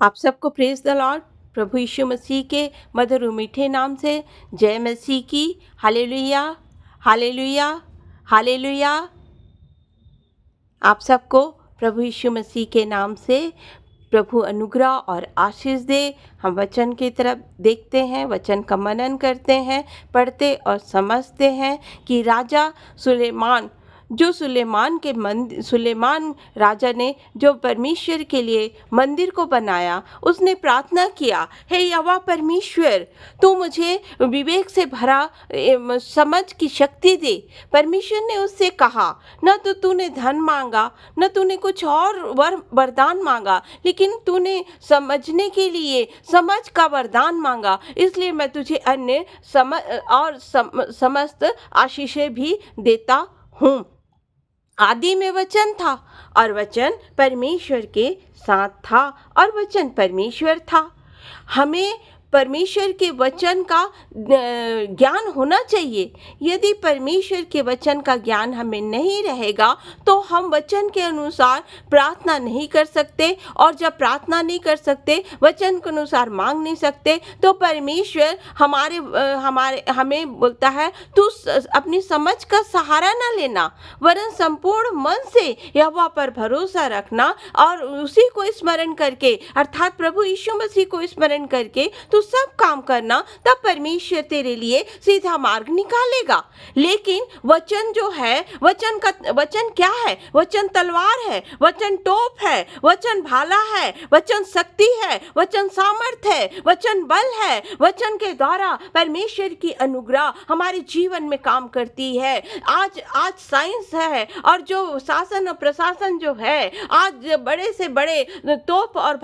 आप सबको praise the Lord. प्रभु यीशु मसीह के मधुर और मीठे नाम से जय मसीह की। Hallelujah, hallelujah, hallelujah. आप सबको प्रभु यीशु मसीह के नाम से प्रभु अनुग्रह और आशीष दे। हम वचन की तरफ देखते हैं, वचन का मनन करते हैं, पढ़ते और समझते हैं कि राजा सुलेमान जो सुलेमान राजा ने जो परमेश्वर के लिए मंदिर को बनाया, उसने प्रार्थना किया, हे यहोवा परमेश्वर, तू मुझे विवेक से भरा समझ की शक्ति दे। परमेश्वर ने उससे कहा, न तो तूने धन मांगा, न तूने कुछ और वरदान मांगा, लेकिन तूने समझने के लिए समझ का वरदान मांगा, इसलिए मैं तुझे अन्य समस्त आशीषें भी देता हूँ। आदि में वचन था और वचन परमेश्वर के साथ था और वचन परमेश्वर था। हमें परमेश्वर के वचन का ज्ञान होना चाहिए। यदि परमेश्वर के वचन का ज्ञान हमें नहीं रहेगा तो हम वचन के अनुसार प्रार्थना नहीं कर सकते, और जब प्रार्थना नहीं कर सकते, वचन के अनुसार मांग नहीं सकते, तो परमेश्वर हमें बोलता है, तू अपनी समझ का सहारा ना लेना, वरन संपूर्ण मन से यहोवा पर भरोसा रखना और उसी को स्मरण करके, अर्थात प्रभु यीशु मसीह को स्मरण करके तू सब काम करना, तब परमेश्वर तेरे लिए सीधा मार्ग निकालेगा। लेकिन वचन जो है, वचन क्या है? वचन तलवार है, वचन टोप है, वचन भाला है, वचन शक्ति है, वचन सामर्थ है, वचन बल है। वचन के द्वारा परमेश्वर की अनुग्रह हमारे जीवन में काम करती है। आज साइंस है और जो शासन और प्रशासन जो है, आज बड़े से बड़े तोप और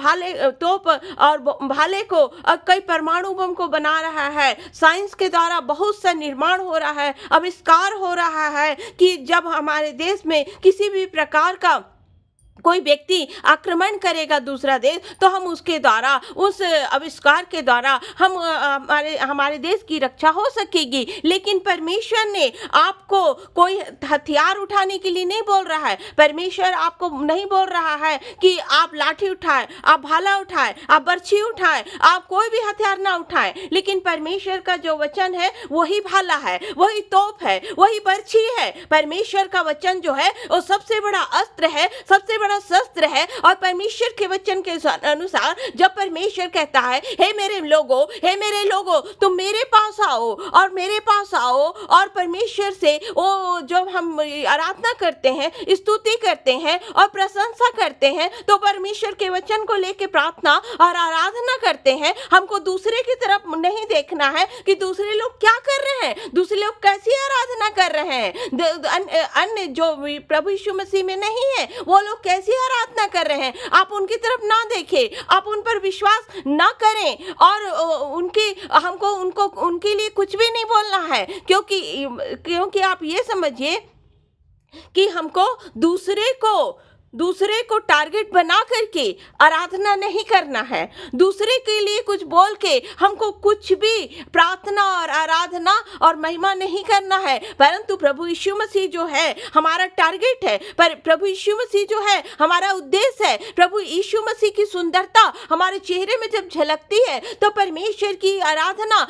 भाले को कई परमाणु बम को बना रहा है। साइंस के द्वारा बहुत सा निर्माण हो रहा है, आविष्कार हो रहा है कि जब हमारे देश में किसी भी प्रकार का कोई व्यक्ति आक्रमण करेगा दूसरा देश, तो हम उसके द्वारा, उस आविष्कार के द्वारा हम हमारे देश की रक्षा हो सकेगी। लेकिन परमेश्वर ने आपको कोई हथियार उठाने के लिए नहीं बोल रहा है। परमेश्वर आपको नहीं बोल रहा है कि आप लाठी उठाएं, आप भाला उठाएं, आप बर्छी उठाएं, आप कोई भी हथियार ना उठाएं। लेकिन परमेश्वर का जो वचन है वही भाला है, वही तोप है, वही बर्छी है। परमेश्वर का वचन जो है वो सबसे बड़ा अस्त्र है, सबसे बड़ा शस्त्र है। और परमेश्वर के वचन के अनुसार जब परमेश्वर कहता है, हे मेरे लोगों, तुम मेरे पास आओ और मेरे पास आओ, और परमेश्वर से वो जब हम आराधना करते हैं, स्तुति करते हैं और प्रशंसा करते हैं, तो परमेश्वर के वचन को लेके प्रार्थना और आराधना करते हैं। हमको दूसरे की तरफ नहीं देखना है कि दूसरे लोग क्या कर रहे हैं, दूसरे लोग कैसी आराधना कर रहे हैं, अन्य जो प्रभु यीशु मसीह में नहीं है वो लोग कैसी आराधना कर रहे हैं। आप उनकी तरफ ना देखें, आप उन पर विश्वास ना करें, और उनके लिए कुछ भी नहीं बोलना है, क्योंकि आप ये समझिए कि हमको दूसरे को टारगेट बना करके आराधना नहीं करना है। दूसरे के लिए कुछ बोल के हमको कुछ भी प्रार्थना और आराधना और महिमा नहीं करना है, परंतु प्रभु यीशु मसीह जो है हमारा टारगेट है। पर प्रभु यीशु मसीह जो है हमारा उद्देश्य है। प्रभु यीशु मसीह की सुंदरता हमारे चेहरे में जब झलकती है, तो परमेश्वर की आराधना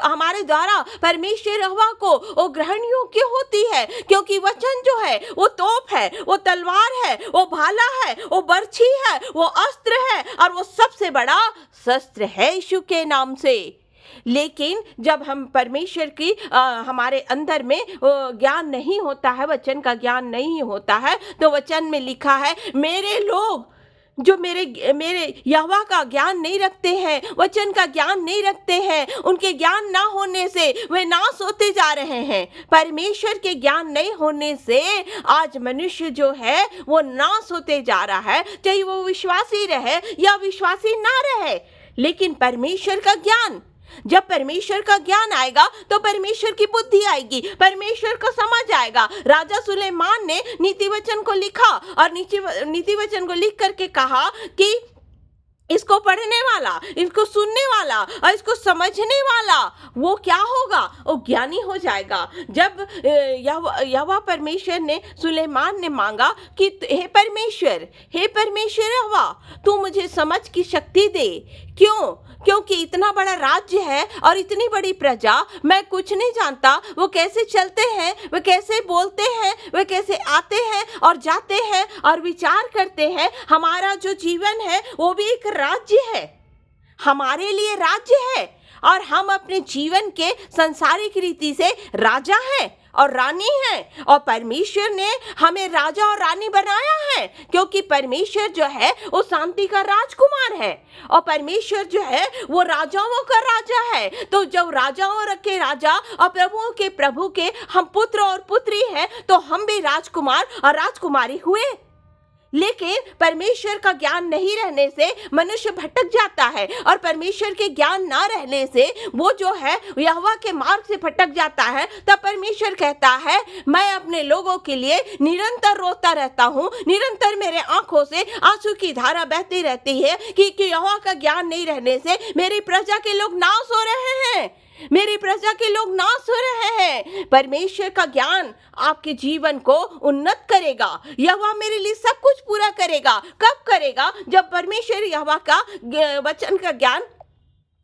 हमारे द्वारा परमेश्वर यहोवा को वो ग्रहण योग्य होती है, क्योंकि वचन जो है वो तोप है, वो तलवार है, वो भाला है, वो बर्छी है, वो अस्त्र है, और वो सबसे बड़ा शस्त्र है यीशु के नाम से। लेकिन जब हम परमेश्वर की हमारे अंदर में ज्ञान नहीं होता है, वचन का ज्ञान नहीं होता है, तो वचन में लिखा है, मेरे लोग जो मेरे यहोवा का ज्ञान नहीं रखते हैं, वचन का ज्ञान नहीं रखते हैं, उनके ज्ञान ना होने से वे नाश होते जा रहे हैं। परमेश्वर के ज्ञान नहीं होने से आज मनुष्य जो है वो नाश होते जा रहा है, चाहे वो विश्वासी रहे या विश्वासी ना रहे। लेकिन परमेश्वर का ज्ञान, जब परमेश्वर का ज्ञान आएगा तो परमेश्वर की बुद्धि आएगी, परमेश्वर को समझ आएगा। राजा सुलेमान ने नीति वचन को लिखा और नीति वचन को लिख करके कहा कि इसको पढ़ने वाला, इसको सुनने वाला और इसको समझने वाला वो क्या होगा? वो ज्ञानी हो जाएगा। जब यहोवा परमेश्वर ने सुलेमान ने मांगा कि हे परमेश्वर यहोवा, तू मुझे समझ की शक्ति दे। क्यों? क्योंकि इतना बड़ा राज्य है और इतनी बड़ी प्रजा, मैं कुछ नहीं जानता। वो कैसे चलते हैं, वो कैसे बोलते हैं, वो कैसे आते हैं और जाते हैं और विचार करते हैं। हमारा जो जीवन है वो भी एक राज्य है, हमारे लिए राज्य है और हम अपने जीवन के सांसारिक रीति से राजा हैं और रानी हैं। और परमेश्वर ने हमें राजा और रानी बनाया है क्योंकि परमेश्वर जो है वो शांति का राजकुमार है और परमेश्वर जो है वो राजाओं का राजा है। तो जब राजाओं के राजा और प्रभुओं के प्रभु के हम पुत्र और पुत्री हैं तो हम भी राजकुमार और राजकुमारी हुए। लेकिन परमेश्वर का ज्ञान नहीं रहने से मनुष्य भटक जाता है और परमेश्वर के ज्ञान ना रहने से वो जो है यहोवा के मार्ग से भटक जाता है। तब परमेश्वर कहता है, मैं अपने लोगों के लिए निरंतर रोता रहता हूँ, निरंतर मेरे आंखों से आंसू की धारा बहती रहती है कि यहोवा का ज्ञान नहीं रहने से मेरी प्रजा के लोग नाश हो रहे हैं, मेरी प्रजा के लोग नाश हो रहे हैं। परमेश्वर का ज्ञान आपके जीवन को उन्नत करेगा। यहोवा मेरे लिए सब कुछ पूरा करेगा। कब करेगा? जब परमेश्वर यहोवा का वचन का ज्ञान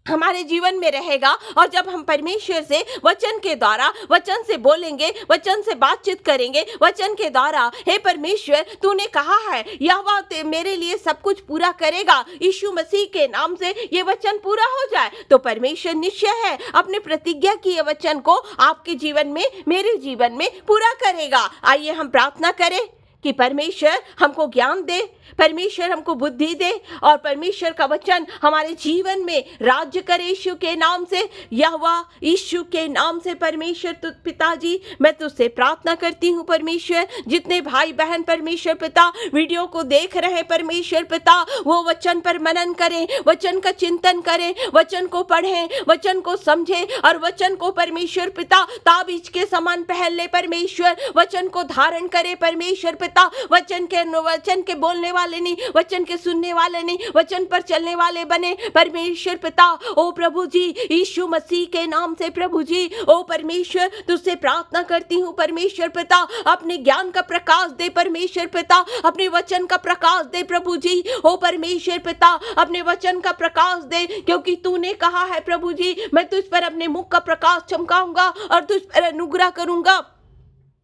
हमारे जीवन में रहेगा और जब हम परमेश्वर से वचन के द्वारा, वचन से बोलेंगे, वचन से बातचीत करेंगे, वचन के द्वारा, हे परमेश्वर तूने कहा है यहोवा मेरे लिए सब कुछ पूरा करेगा, यीशु मसीह के नाम से ये वचन पूरा हो जाए, तो परमेश्वर निश्चय है अपने प्रतिज्ञा की ये वचन को आपके जीवन में, मेरे जीवन में पूरा करेगा। आइए हम प्रार्थना करें कि परमेश्वर हमको ज्ञान दे, परमेश्वर हमको बुद्धि दे और परमेश्वर का वचन हमारे जीवन में राज्य करे यीशु के नाम से। यहोवा यीशु के नाम से परमेश्वर पिताजी मैं तुझसे प्रार्थना करती हूँ परमेश्वर, जितने भाई बहन परमेश्वर पिता वीडियो को देख रहे परमेश्वर पिता, वो वचन पर मनन करें, वचन का चिंतन करें, वचन को पढ़ें, वचन को समझें और वचन को परमेश्वर पिता ताबीज के समान पहन ले परमेश्वर, वचन को धारण करे परमेश्वर पिता, वचन के बोलने वाले नहीं, वचन के सुनने वाले नहीं, वचन पर चलने वाले बने परमेश्वर पिता। ओ प्रभु जी यीशु मसीह के नाम से प्रभु जी, ओ परमेश्वर तुझसे प्रार्थना करती हूँ परमेश्वर पिता, अपने ज्ञान का प्रकाश दे परमेश्वर पिता, अपने वचन का प्रकाश दे प्रभु जी। ओ परमेश्वर पिता अपने वचन का प्रकाश दे, क्योंकि तूने कहा है प्रभु जी, मैं तुझ पर अपने मुख का प्रकाश चमकाऊंगा और तुझ पर अनुग्रह करूंगा।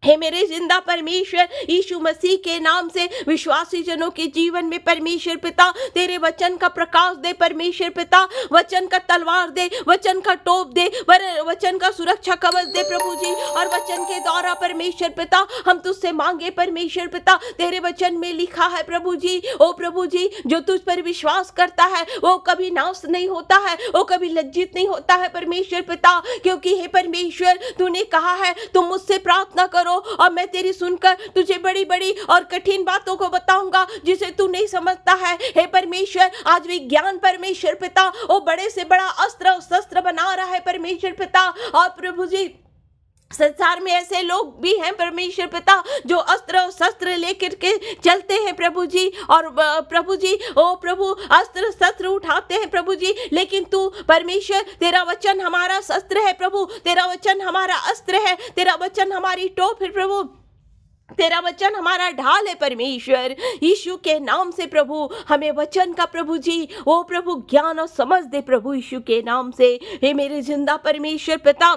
हे मेरे जिंदा परमेश्वर यीशु मसीह के नाम से विश्वासी जनों के जीवन में परमेश्वर पिता तेरे वचन का प्रकाश दे परमेश्वर पिता, वचन का तलवार दे, वचन का टोप दे, वचन का सुरक्षा कवच दे प्रभु जी। और वचन के द्वारा परमेश्वर पिता हम तुझसे मांगे परमेश्वर पिता, तेरे वचन में लिखा है प्रभु जी, ओ प्रभु जी जो तुझ पर विश्वास करता है वो कभी नाश नहीं होता है, वो कभी लज्जित नहीं होता है परमेश्वर पिता, क्योंकि हे परमेश्वर तूने कहा है तुम मुझसे प्रार्थना करो और मैं तेरी सुनकर तुझे बड़ी बड़ी और कठिन बातों को बताऊंगा जिसे तू नहीं समझता है। हे परमेश्वर आज विज्ञान परमेश्वर पिता वो बड़े से बड़ा अस्त्र और शस्त्र बना रहा है परमेश्वर पिता। और प्रभु जी संसार में ऐसे लोग भी हैं परमेश्वर पिता जो अस्त्र और शस्त्र लेकर के चलते हैं प्रभु जी, और प्रभु जी ओ प्रभु अस्त्र शस्त्र उठाते हैं प्रभु जी, लेकिन तू परमेश्वर तेरा वचन हमारा शस्त्र है प्रभु, तेरा वचन हमारा अस्त्र है, तेरा वचन हमारी टोप है प्रभु, तेरा वचन हमारा ढाल है परमेश्वर यीशु के नाम से प्रभु। हमें वचन का प्रभु जी ओ प्रभु ज्ञान और समझ दे प्रभु यीशु के नाम से। हे मेरे जिंदा परमेश्वर पिता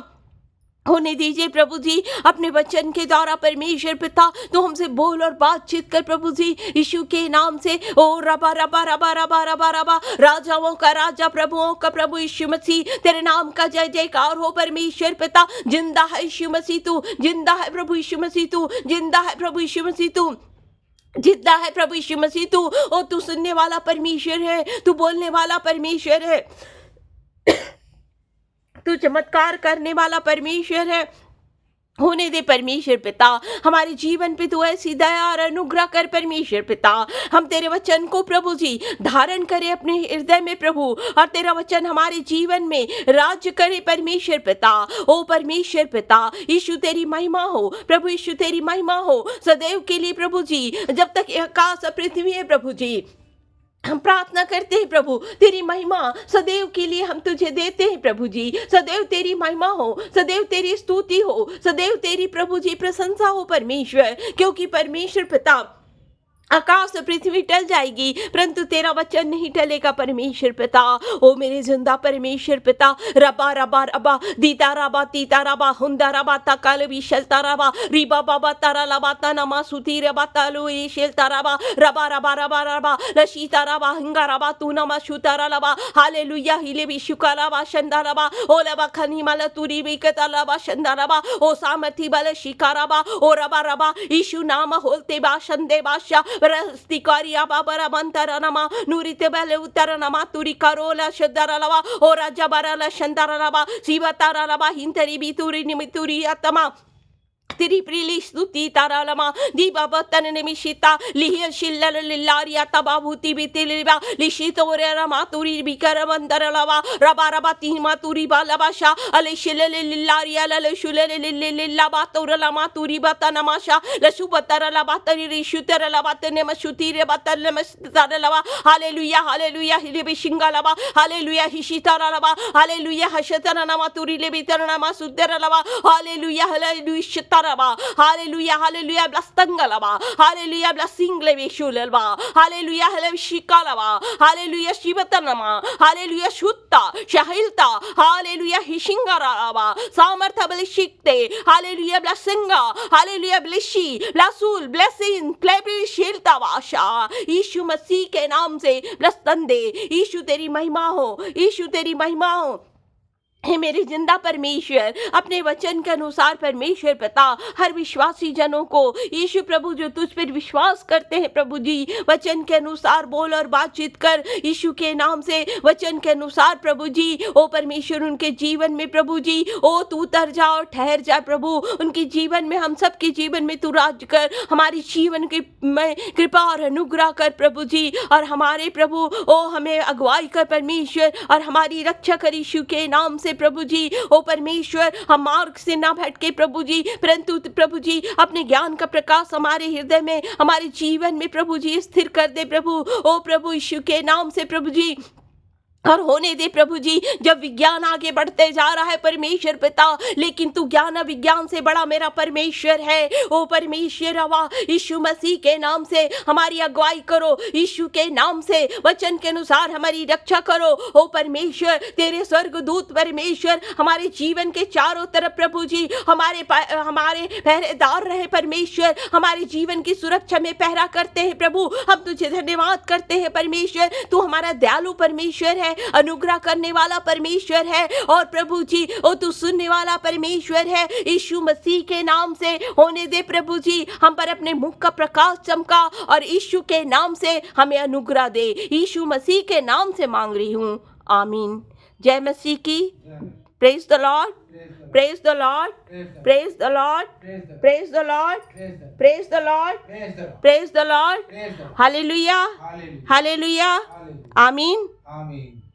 होने दीजिए प्रभु जी, अपने वचन के द्वारा परमेश्वर पिता तो हमसे बोल और बातचीत कर प्रभु जी यीशु के नाम से। ओ रबा रबा रबा रबा रबा रबा राजाओं का राजा प्रभुओं का प्रभु यीशु मसीह, तेरे नाम का जय जयकार हो परमेश्वर पिता। जिंदा है यीशु मसीह तू, जिंदा है प्रभु यीशु मसीह तू, जिंदा है प्रभु यीशु मसीह तू, जिंदा है प्रभु यीशु मसीह तू। ओ तू सुनने वाला परमेश्वर है, तू बोलने वाला परमेश्वर है, तू चमत्कार करने वाला परमेश्वर है। होने दे परमेश्वर पिता हमारे जीवन पे तू ऐसी दया और अनुग्रह कर परमेश्वर पिता। हम तेरे वचन को प्रभु जी धारण करें अपने हृदय में प्रभु, और तेरा वचन हमारे जीवन में राज्य करे परमेश्वर पिता। ओ परमेश्वर पिता यीशु तेरी महिमा हो प्रभु, यीशु तेरी महिमा हो सदैव के लिए प्रभु जी, जब तक आकाश और पृथ्वी है प्रभु जी। हम प्रार्थना करते हैं प्रभु, तेरी महिमा सदैव के लिए हम तुझे देते हैं प्रभु जी। सदैव तेरी महिमा हो, सदैव तेरी स्तुति हो, सदैव तेरी प्रभु जी प्रशंसा हो परमेश्वर, क्योंकि परमेश्वर पिता, आकाश और पृथ्वी टल जाएगी परंतु तेरा वचन नहीं टलेगा परमेश्वर पिता। ओ मेरे जिंदा परमेश्वर पिता, रबा रबा रबा दीता रबा तीता रबा हुंदा रबा तकाल विशलता रबा रिबा बाबा तारा लबा नमा सुती रबा तालु शेलता रबा रबा रबा रबा रबा लशीता रबा हिंगा रबा तू नमा शुतारा लबा हालेलुया हिले विशुका रबा शंदा रबा ओ लबा खनी माला तुरी विकता लबा शंदा रबा ओ सामर्थी बल शिका रबा ओ रबा रबा यीशु नाम होलते बा शंदे बाशा रस्तिकारिया बाबरा मंतरनमा नूरिते बले उतरनमा तुरी करोला शदरलवा ओरा जबरला शंदरलवा शिवतरलवा हिंतरी बितुरी निमितुरी अतमा तेरी प्रिली स्तुति तारालमा दीबा बतन निमिशिता लिहिल शिल्लल लिल्लारिया तबाभूति बितिलिबा लिशितोरे रमा तुरी बिकर मंदरलवा रबा रबा तीमा तुरी बालबाशा अले शिल्लल लिल्लारिया लल शुलल लिल्लाबा तोरलमा तुरी बतनमाशा लशुबतरलबा तरी रिशुतरलबा तनेमशुतिरे बतनमस्तरलवा हालेलुया हालेलुया हिलिबिशिंगलबा हालेलुया हिशितरलबा हालेलुया हशतरनमा तुरी लेबितरनमा सुदरलवा hallelujah hallelujah Hallelujah, hallelujah, blastangalaba, hallelujah, blasingle vishulaba, hallelujah, shikalaba, hallelujah, shivatanama, hallelujah, shutta, shahilta, hallelujah, hishingaraba, samartha blishikte, hallelujah, blasinga, hallelujah, blishi, blasul, blessing, plebi shilta vasha, यीशु मसीह के नाम से ब्लस्तंदे, यीशु तेरी महिमा हो, यीशु तेरी महिमा हो। हे मेरे जिंदा परमेश्वर, अपने वचन के अनुसार परमेश्वर पिता हर विश्वासी जनों को यीशु प्रभु जो तुझ पर विश्वास करते हैं प्रभु जी, वचन के अनुसार बोल और बातचीत कर यीशु के नाम से, वचन के अनुसार प्रभु जी ओ परमेश्वर उनके जीवन में प्रभु जी ओ तू उतर जा और ठहर जा प्रभु, उनके जीवन में, हम सबके जीवन में तू राज कर, हमारी जीवन की में कृपा और अनुग्रह कर प्रभु जी, और हमारे प्रभु ओ हमें अगुवाई कर परमेश्वर, और हमारी रक्षा कर यीशु के नाम से प्रभु जी। ओ परमेश्वर, हम मार्ग से ना भटके प्रभु जी, परंतु प्रभु जी अपने ज्ञान का प्रकाश हमारे हृदय में, हमारे जीवन में प्रभु जी स्थिर कर दे प्रभु। ओ प्रभु यीशु के नाम से प्रभु जी, और होने दे प्रभु जी, जब विज्ञान आगे बढ़ते जा रहा है परमेश्वर पिता, लेकिन तू ज्ञान विज्ञान से बड़ा मेरा परमेश्वर है। ओ परमेश्वर हवा यीशु मसीह के नाम से हमारी अगुवाई करो, यीशु के नाम से वचन के अनुसार हमारी रक्षा करो। ओ परमेश्वर, तेरे स्वर्गदूत परमेश्वर हमारे जीवन के चारों तरफ प्रभु जी हमारे पहरेदार रहे परमेश्वर, हमारे जीवन की सुरक्षा में पहरा करते हैं प्रभु। हम तुझे धन्यवाद करते हैं परमेश्वर, तू हमारा दयालु परमेश्वर है, अनुग्रह करने वाला परमेश्वर है, और प्रभु जी ओ तू सुनने वाला परमेश्वर है। यीशु मसीह के नाम से होने दे प्रभु जी, हम पर अपने मुख का प्रकाश चमका, और यीशु के नाम से हमें अनुग्रह दे। यीशु मसीह के नाम से मांग रही हूँ, आमीन। जय मसीह की। Praise the Lord, praise the Lord, praise the Lord, praise the Lord, praise the Lord, praise the Lord, hallelujah, hallelujah, आमीन।